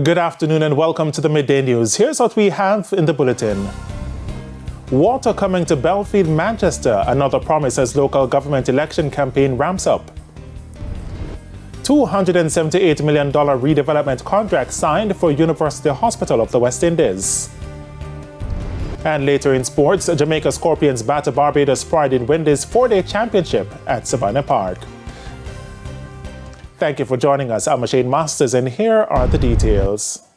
Good afternoon and welcome to the Midday News. Here's what we have in the bulletin. Water coming to Belfield, Manchester. Another promise as local government election campaign ramps up. $278 million redevelopment contract signed for University Hospital of the West Indies. And later in sports, Jamaica Scorpions batter Barbados Pride in Windies 4-day championship at Savannah Park. Thank you for joining us. I'm Shane Masters, and here are the details.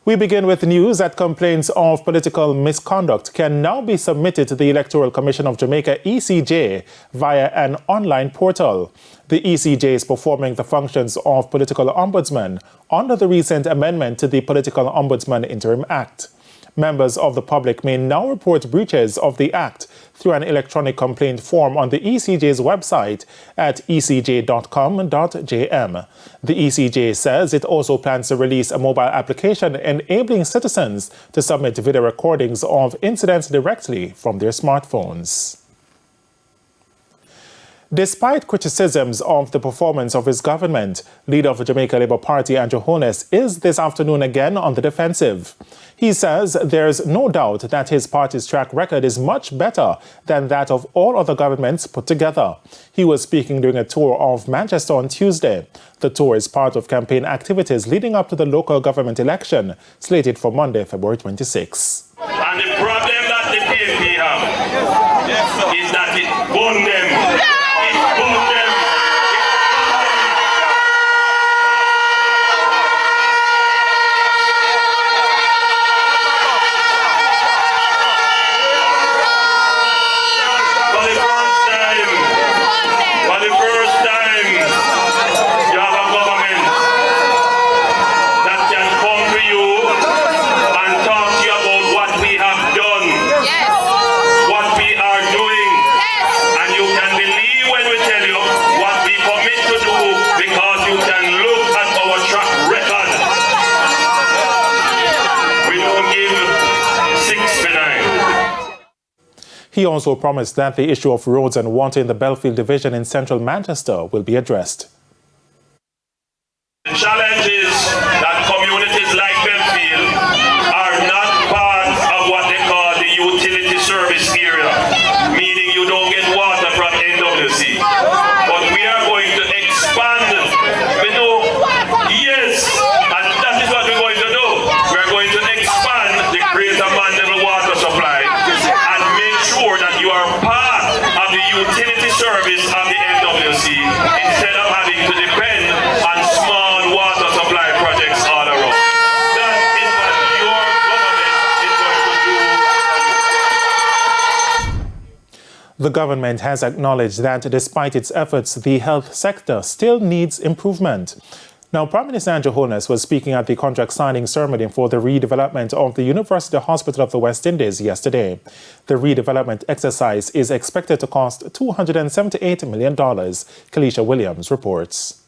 We begin with news that complaints of political misconduct can now be submitted to the Electoral Commission of Jamaica, ECJ, via an online portal. The ECJ is performing the functions of political ombudsman under the recent amendment to the Political Ombudsman Interim Act. Members of the public may now report breaches of the Act through an electronic complaint form on the ECJ's website at ecj.com.jm. The ECJ says it also plans to release a mobile application enabling citizens to submit video recordings of incidents directly from their smartphones. Despite criticisms of the performance of his government, leader of the Jamaica Labour Party, Andrew Holness, is this afternoon again on the defensive. He says there's no doubt that his party's track record is much better than that of all other governments put together. He was speaking during a tour of Manchester on Tuesday. The tour is part of campaign activities leading up to the local government election, slated for Monday, February 26. And the problem that the PNP have is that it won them. It won them. He also promised that the issue of roads and water in the Belfield division in central Manchester will be addressed. The challenge is that communities like Belfield are not part of what they call the utility service area, meaning you don't get water from NWC. But we are going to expand, yes, and that is what we're going to do. We're going to expand the Greater Mandeville water supply and make sure that you are part of the utility service of the NWC instead of having to depend on small water supply projects all around. That is what your government is going to do. The government has acknowledged that despite its efforts, the health sector still needs improvement. Now, Prime Minister Andrew Holness was speaking at the contract signing ceremony for the redevelopment of the University Hospital of the West Indies yesterday. The redevelopment exercise is expected to cost $278 million. Kalisha Williams reports.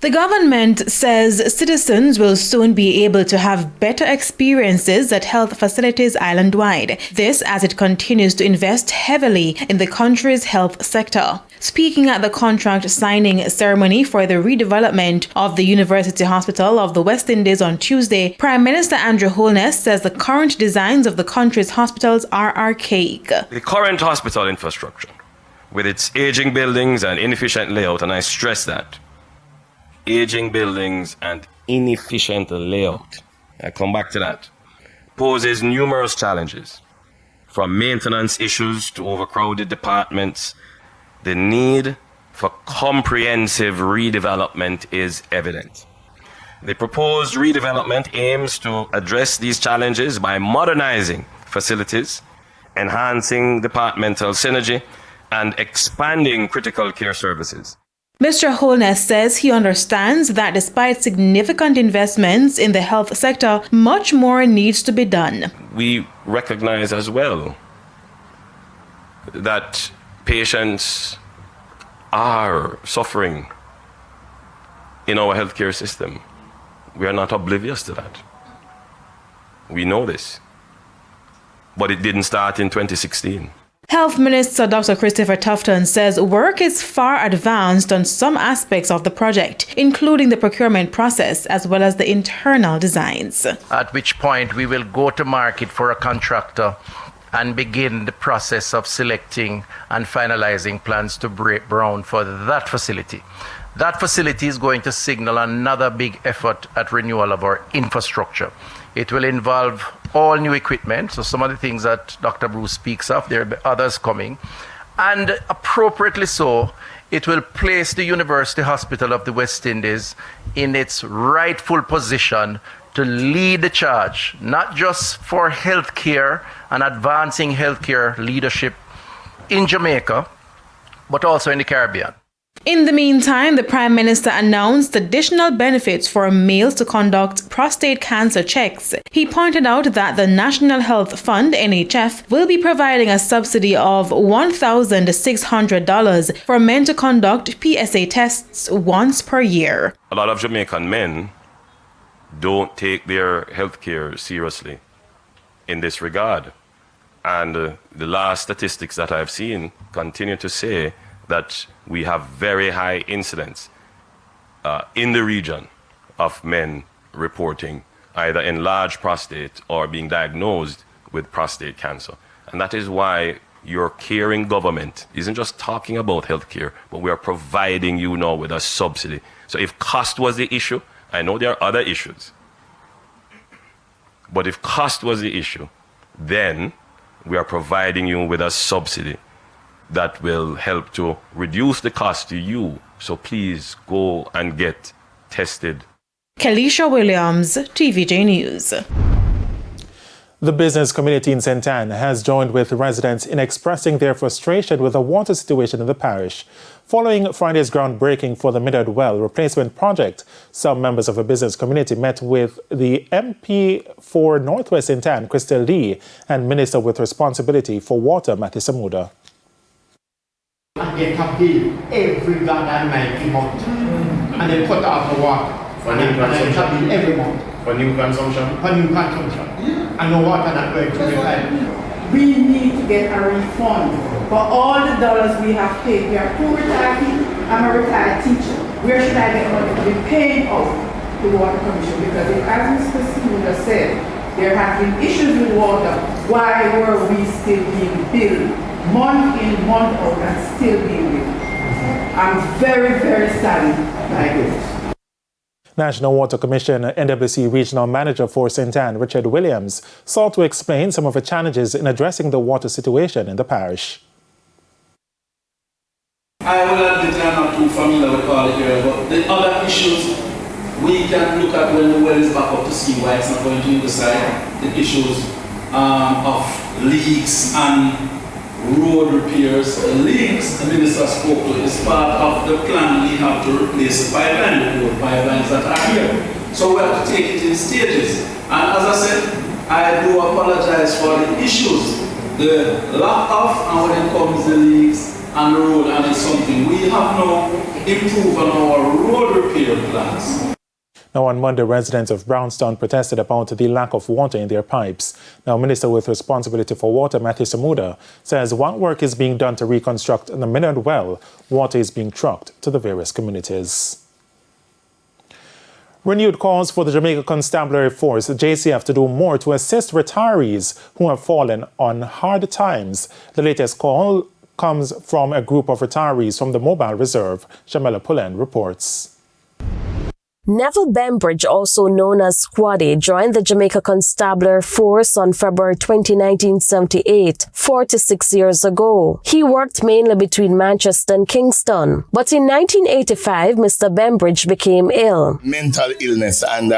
The government says citizens will soon be able to have better experiences at health facilities island-wide. This as it continues to invest heavily in the country's health sector. Speaking at the contract signing ceremony for the redevelopment of the University Hospital of the West Indies on Tuesday, Prime Minister Andrew Holness says the current designs of the country's hospitals are archaic. The current hospital infrastructure, with its aging buildings and inefficient layout, and I stress that, aging buildings and inefficient layout, I come back to that, poses numerous challenges, from maintenance issues to overcrowded departments. The need for comprehensive redevelopment is evident. The proposed redevelopment aims to address these challenges by modernizing facilities, enhancing departmental synergy, and expanding critical care services. Mr. Holness says he understands that despite significant investments in the health sector, much more needs to be done. We recognize as well that patients are suffering in our healthcare system. We are not oblivious to that. We know this. But it didn't start in 2016. Health Minister Dr. Christopher Tufton says work is far advanced on some aspects of the project, including the procurement process as well as the internal designs. At which point we will go to market for a contractor and begin the process of selecting and finalizing plans to break ground for that facility. That facility is going to signal another big effort at renewal of our infrastructure. It will involve all new equipment, so some of the things that Dr. Bruce speaks of, there will be others coming, and appropriately so, it will place the University Hospital of the West Indies in its rightful position to lead the charge, not just for healthcare and advancing healthcare leadership in Jamaica, but also in the Caribbean. In the meantime, the Prime Minister announced additional benefits for males to conduct prostate cancer checks. He pointed out that the National Health Fund, NHF, will be providing a subsidy of $1,600 for men to conduct PSA tests once per year. A lot of Jamaican men don't take their health care seriously in this regard. And the last statistics that I've seen continue to say that we have very high incidence in the region of men reporting either enlarged prostate or being diagnosed with prostate cancer. And that is why your caring government isn't just talking about healthcare, but we are providing you now with a subsidy. So if cost was the issue, I know there are other issues, but if cost was the issue, then we are providing you with a subsidy that will help to reduce the cost to you. So please go and get tested. Kelisha Williams, TVJ News. The business community in St. Ann has joined with residents in expressing their frustration with the water situation in the parish. Following Friday's groundbreaking for the Midard Well replacement project, some members of the business community met with the MP for Northwest St. Ann, Crystal Lee, and Minister with responsibility for water, Matthew Samuda. Get a bill every goddamn month, and they cut off the water. For new consumption? Every month. For new consumption? For new consumption. And no water not going to the pipe. We need to get a refund for all the dollars we have paid. We are two retired people. I'm a retired teacher. Where should I get money to be paying out to the Water Commission? Because if, as Mr. Samuda said, there have been issues with water, why were we still being billed month in, month out, and still being billed? I'm very, very saddened by this. National Water Commission NWC Regional Manager for St. Ann, Richard Williams, sought to explain some of the challenges in addressing the water situation in the parish. I will admit I'm not too familiar with all the area, but the other issues we can look at when the well is back up to see why it's not going to the side. The issues of leaks and road repairs. The leaks the minister spoke to is part of the plan we have to replace the pipeline, the road pipelines that are here. So we have to take it in stages. And as I said, I do apologize for the issues, the lack of, and when it comes to the leaks and the road, and it's something we have now improved on our road repair plans. Now, on Monday, residents of Brownstown protested about the lack of water in their pipes. Now, Minister with responsibility for water, Matthew Samuda, says while work is being done to reconstruct the Midard Well, water is being trucked to the various communities. Renewed calls for the Jamaica Constabulary Force, JCF, to do more to assist retirees who have fallen on hard times. The latest call comes from a group of retirees from the Mobile Reserve. Shamela Pullen reports. Neville Bembridge, also known as Squaddy, joined the Jamaica Constabulary Force on February 20, 1978, 46 years ago. He worked mainly between Manchester and Kingston. But in 1985, Mr. Bembridge became ill. Mental illness, and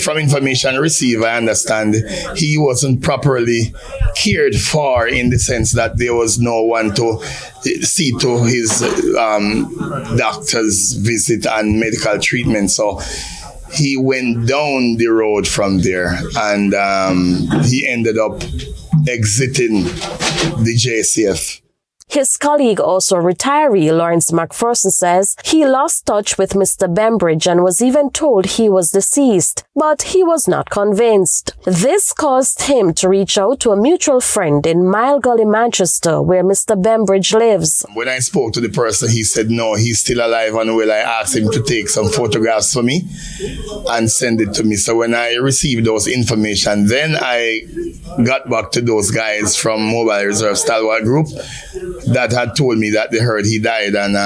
from information received, I understand he wasn't properly cared for in the sense that there was no one to see to his doctor's visit and medical treatment. So he went down the road from there, and he ended up exiting the JCF. His colleague, also retiree Lawrence McPherson, says he lost touch with Mr. Bembridge and was even told he was deceased, but he was not convinced. This caused him to reach out to a mutual friend in Mile Gully, Manchester, where Mr. Bembridge lives. When I spoke to the person, he said no, he's still alive and well. I asked him to take some photographs for me and send it to me. So when I received those information, then I got back to those guys from Mobile Reserve Stalwart Group that had told me that they heard he died and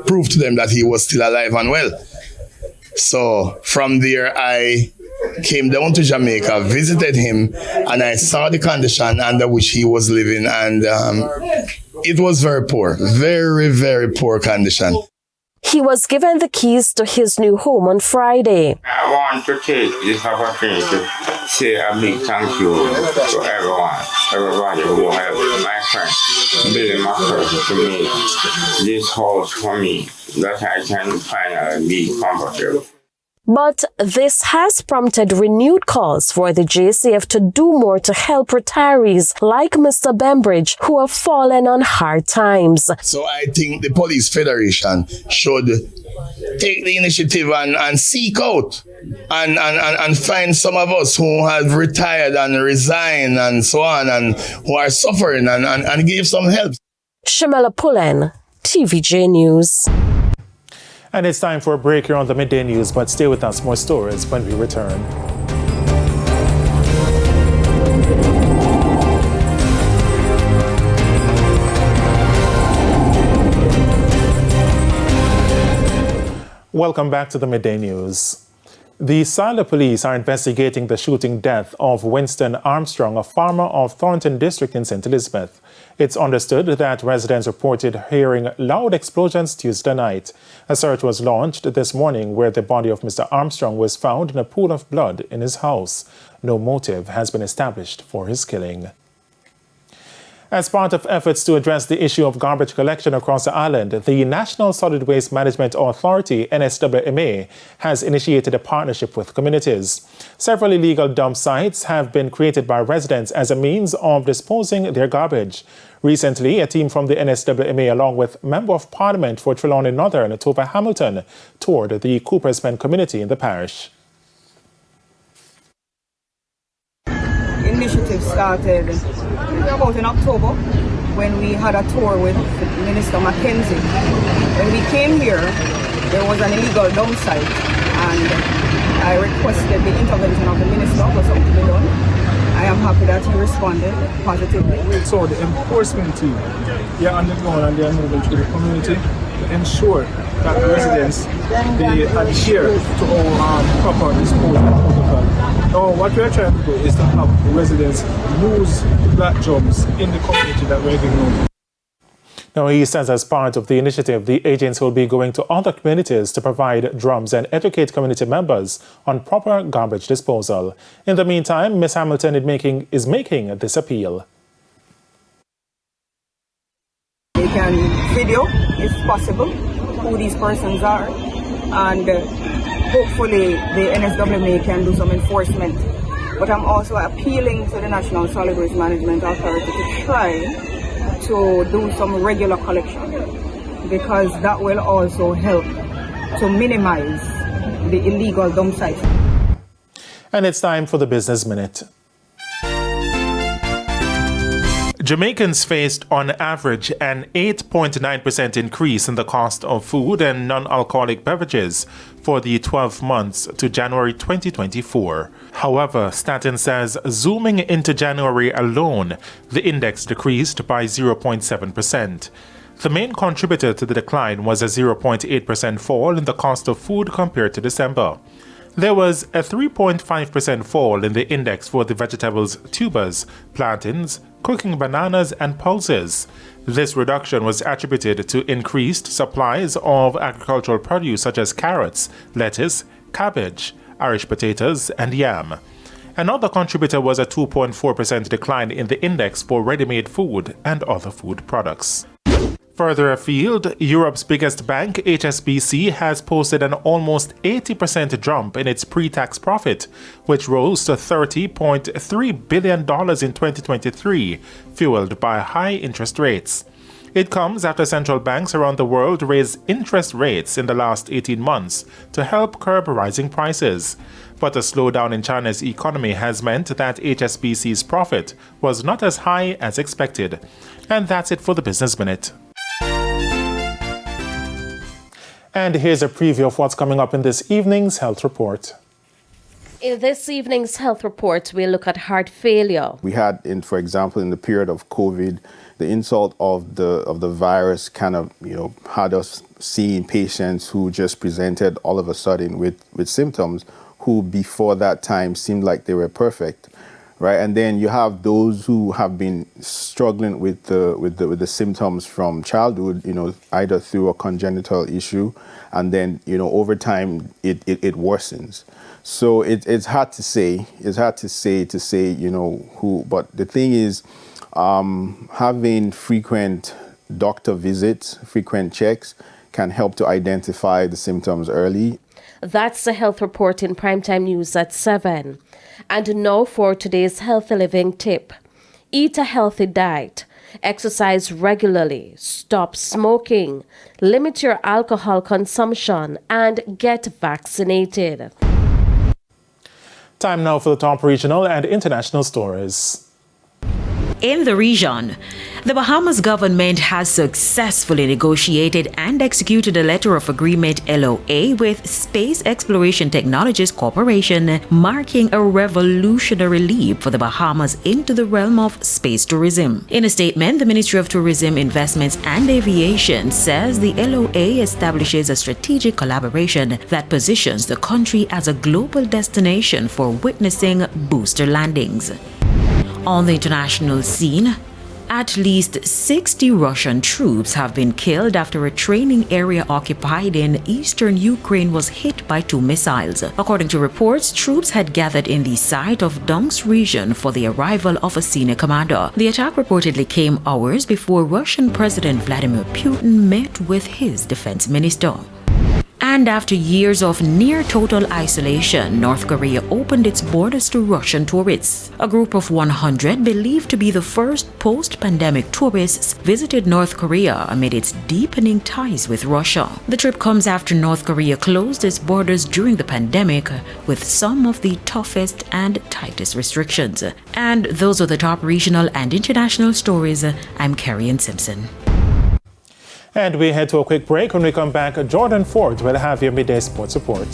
proved to them that he was still alive and well. So from there, I came down to Jamaica, visited him, and I saw the condition under which he was living, and it was very poor, very, very poor condition. He was given the keys to his new home on Friday. I want to take this opportunity to say a big thank you to everybody who helped my friend, Billy McPherson, to make this house for me that I can finally be comfortable. But this has prompted renewed calls for the JCF to do more to help retirees like Mr. Bembridge who have fallen on hard times. So I think the Police Federation should take the initiative and seek out and find some of us who have retired and resigned and so on and who are suffering and give some help. Shamela Pullen, TVJ News. And it's time for a break here on the Midday News, but stay with us, more stories when we return. Welcome back to the Midday News. The Sila police are investigating the shooting death of Winston Armstrong, a farmer of Thornton District in St. Elizabeth. It's understood that residents reported hearing loud explosions Tuesday night. A search was launched this morning where the body of Mr. Armstrong was found in a pool of blood in his house. No motive has been established for his killing. As part of efforts to address the issue of garbage collection across the island, the National Solid Waste Management Authority, NSWMA, has initiated a partnership with communities. Several illegal dump sites have been created by residents as a means of disposing their garbage. Recently, a team from the NSWMA, along with Member of Parliament for Trelawney Northern, Tova Hamilton, toured the Coopers Bend community in the parish. Initiative started about in October when we had a tour with Minister Mackenzie. When we came here, there was an illegal dump site and I requested the intervention of the minister for something to be done. I am happy that he responded positively. So the enforcement team, they are on the ground and they are moving through the community to ensure that the residents they adhere to our proper disposal protocol. Now, what we are trying to do is to have the residents use black drums in the community that we're giving them. Now, he says as part of the initiative, the agents will be going to other communities to provide drums and educate community members on proper garbage disposal. In the meantime, Ms. Hamilton is making this appeal. They can video, if possible, who these persons are, and hopefully the NSWMA can do some enforcement. But I'm also appealing to the National Solid Waste Management Authority to try to do some regular collection, because that will also help to minimize the illegal dump sites. And it's time for the Business Minute. Jamaicans faced on average an 8.9% increase in the cost of food and non-alcoholic beverages for the 12 months to January 2024. However, Staten says zooming into January alone, the index decreased by 0.7%. The main contributor to the decline was a 0.8% fall in the cost of food compared to December. There was a 3.5% fall in the index for the vegetables tubers, plantains, cooking bananas and pulses. This reduction was attributed to increased supplies of agricultural produce such as carrots, lettuce, cabbage, Irish potatoes and yam. Another contributor was a 2.4% decline in the index for ready-made food and other food products. Further afield, Europe's biggest bank, HSBC, has posted an almost 80% jump in its pre-tax profit, which rose to $30.3 billion in 2023, fueled by high interest rates. It comes after central banks around the world raised interest rates in the last 18 months to help curb rising prices. But a slowdown in China's economy has meant that HSBC's profit was not as high as expected. And that's it for the Business Minute. And here's a preview of what's coming up in this evening's Health Report. In this evening's Health Report, we'll look at heart failure. We had, for example, in the period of COVID, the insult of the virus kind of, had us seeing patients who just presented all of a sudden with symptoms who before that time seemed like they were perfect, right? And then you have those who have been struggling with the symptoms from childhood, either through a congenital issue, and then, over time it worsens. So it's hard to say. It's hard to say who. But the thing is, having frequent doctor visits, frequent checks, can help to identify the symptoms early. That's the Health Report in Primetime News at 7. And now for today's healthy living tip. Eat a healthy diet. Exercise regularly. Stop smoking. Limit your alcohol consumption and get vaccinated. Time now for the top regional and international stories. In the region, the Bahamas government has successfully negotiated and executed a letter of agreement LOA with Space Exploration Technologies Corporation, marking a revolutionary leap for the Bahamas into the realm of space tourism. In a statement, the Ministry of Tourism, Investments and Aviation says the LOA establishes a strategic collaboration that positions the country as a global destination for witnessing booster landings. On the international scene, at least 60 Russian troops have been killed after a training area occupied in eastern Ukraine was hit by 2 missiles. According to reports, troops had gathered in the site of Donetsk region for the arrival of a senior commander. The attack reportedly came hours before Russian President Vladimir Putin met with his defense minister. And after years of near-total isolation, North Korea opened its borders to Russian tourists. A group of 100, believed to be the first post-pandemic tourists, visited North Korea amid its deepening ties with Russia. The trip comes after North Korea closed its borders during the pandemic with some of the toughest and tightest restrictions. And those are the top regional and international stories. I'm Carrie Simpson. And we head to a quick break. When we come back, Jordan Ford will have your midday sports report.